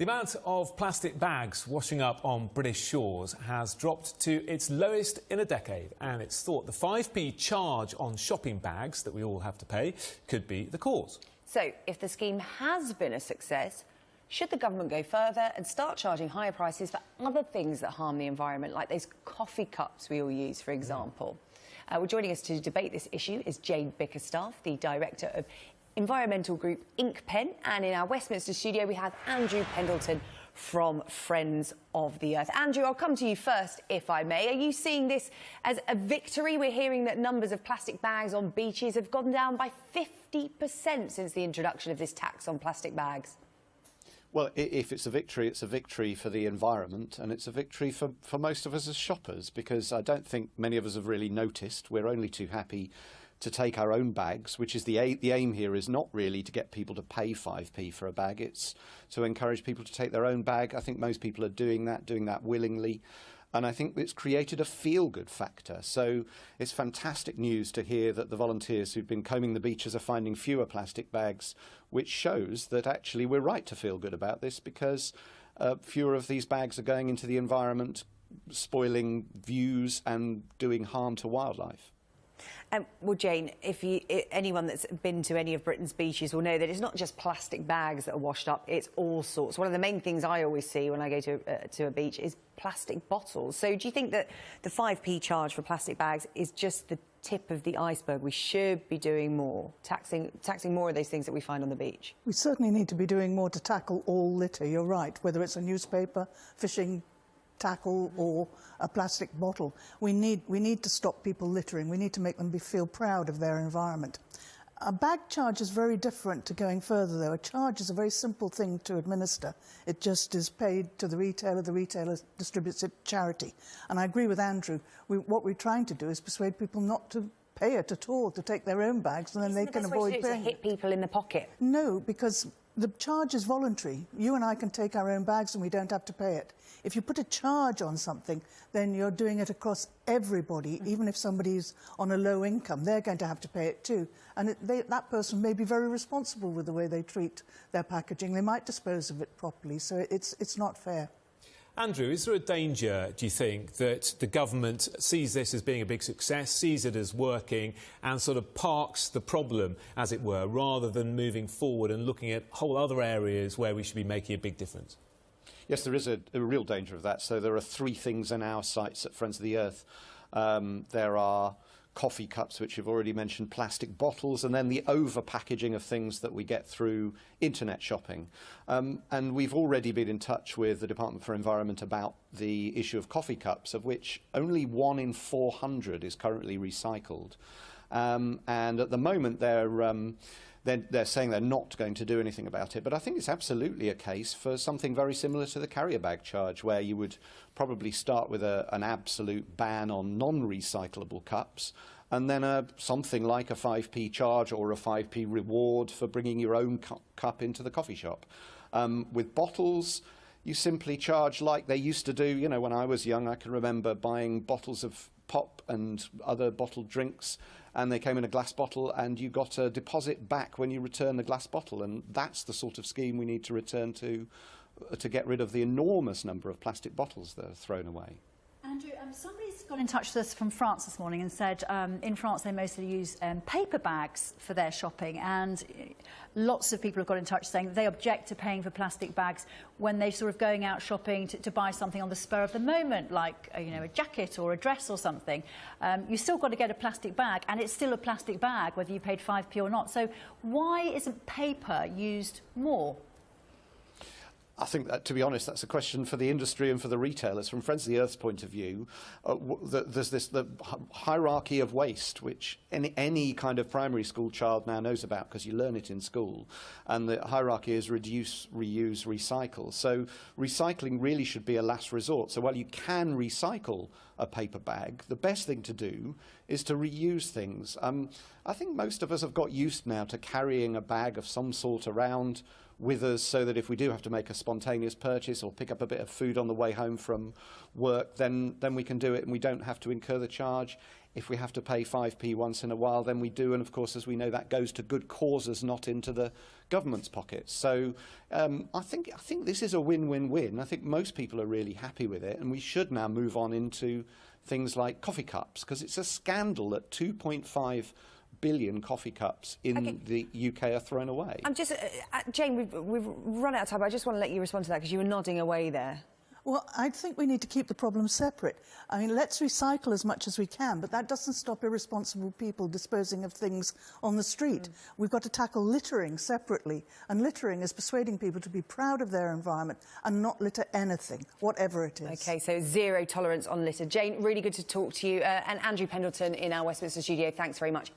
The amount of plastic bags washing up on British shores has dropped to its lowest in a decade, and it's thought the 5p charge on shopping bags that we all have to pay could be the cause. So, if the scheme has been a success, should the government go further and start charging higher prices for other things that harm the environment, like those coffee cups we all use, for example? Well, joining us to debate this issue is Jane Bickerstaffe, the Director of environmental group INCPEN, and in our Westminster studio we have Andrew Pendleton from Friends of the Earth. Andrew, I'll come to you first, if I may. Are you seeing this as a victory? We're hearing that numbers of plastic bags on beaches have gone down by 50% since the introduction of this tax on plastic bags. Well, if it's a victory for the environment, and it's a victory for most of us as shoppers, because I don't think many of us have really noticed. We're only too happy to take our own bags, which is the aim here is not really to get people to pay 5p for a bag, it's to encourage people to take their own bag. I think most people are doing that willingly, and I think it's created a feel-good factor. So it's fantastic news to hear that the volunteers who've been combing the beaches are finding fewer plastic bags, which shows that actually we're right to feel good about this, because fewer of these bags are going into the environment, spoiling views and doing harm to wildlife. Well, Jane, anyone that's been to any of Britain's beaches will know that it's not just plastic bags that are washed up, it's all sorts. One of the main things I always see when I go to a beach is plastic bottles. So do you think that the 5p charge for plastic bags is just the tip of the iceberg? We should be doing more, taxing more of those things that we find on the beach. We certainly need to be doing more to tackle all litter, you're right, whether it's a newspaper, fishing tackle or a plastic bottle. We need to stop people littering. We need to make them feel proud of their environment. A bag charge is very different to going further, though. A charge is a very simple thing to administer. It just is paid to the retailer distributes it to charity. And I agree with Andrew. What we're trying to do is persuade people not to pay it at all, to take their own bags, and then they can avoid paying. To hit people in the pocket? No, because the charge is voluntary. You and I can take our own bags and we don't have to pay it. If you put a charge on something, then you're doing it across everybody, even if somebody's on a low income, they're going to have to pay it too. And that person may be very responsible with the way they treat their packaging. They might dispose of it properly, so it's not fair. Andrew, is there a danger, do you think, that the government sees this as being a big success, sees it as working, and sort of parks the problem, as it were, rather than moving forward and looking at whole other areas where we should be making a big difference? Yes, there is a real danger of that. So there are three things in our sites at Friends of the Earth. There are coffee cups, which you've already mentioned, plastic bottles, and then the over-packaging of things that we get through internet shopping. And we've already been in touch with the Department for Environment about the issue of coffee cups, of which only 1 in 400 is currently recycled. And at the moment they're saying they're not going to do anything about it, but I think it's absolutely a case for something very similar to the carrier bag charge, where you would probably start with an absolute ban on non-recyclable cups, and then something like a 5p charge or a 5p reward for bringing your own cup into the coffee shop. With bottles, you simply charge like they used to do. You know, when I was young, I can remember buying bottles of pop and other bottled drinks, and they came in a glass bottle, and you got a deposit back when you return the glass bottle. And that's the sort of scheme we need to return to get rid of the enormous number of plastic bottles that are thrown away. Andrew, somebody's got in touch with us from France this morning and said in France they mostly use paper bags for their shopping, and lots of people have got in touch saying they object to paying for plastic bags when they're sort of going out shopping to buy something on the spur of the moment, like a jacket or a dress or something. You've still got to get a plastic bag, and it's still a plastic bag whether you paid 5p or not. So why isn't paper used more? I think that, to be honest, that's a question for the industry and for the retailers. From Friends of the Earth's point of view, there's the hierarchy of waste, which any kind of primary school child now knows about, because you learn it in school. And the hierarchy is reduce, reuse, recycle. So recycling really should be a last resort. So while you can recycle a paper bag, the best thing to do is to reuse things. I think most of us have got used now to carrying a bag of some sort around with us, so that if we do have to make a spontaneous purchase or pick up a bit of food on the way home from work, then we can do it and we don't have to incur the charge. If we have to pay 5p once in a while, then we do, and of course, as we know, that goes to good causes, not into the government's pockets. So I think this is a win-win-win. I think most people are really happy with it, and we should now move on into things like coffee cups, because it's a scandal that 2.5 billion coffee cups in the UK are thrown away. I'm just, Jane, we've run out of time, but I just want to let you respond to that, because you were nodding away there. Well, I think we need to keep the problems separate. I mean, let's recycle as much as we can, but that doesn't stop irresponsible people disposing of things on the street. We've got to tackle littering separately, and littering is persuading people to be proud of their environment and not litter anything, whatever it is. OK, so zero tolerance on litter. Jane, really good to talk to you. And Andrew Pendleton in our Westminster studio, thanks very much.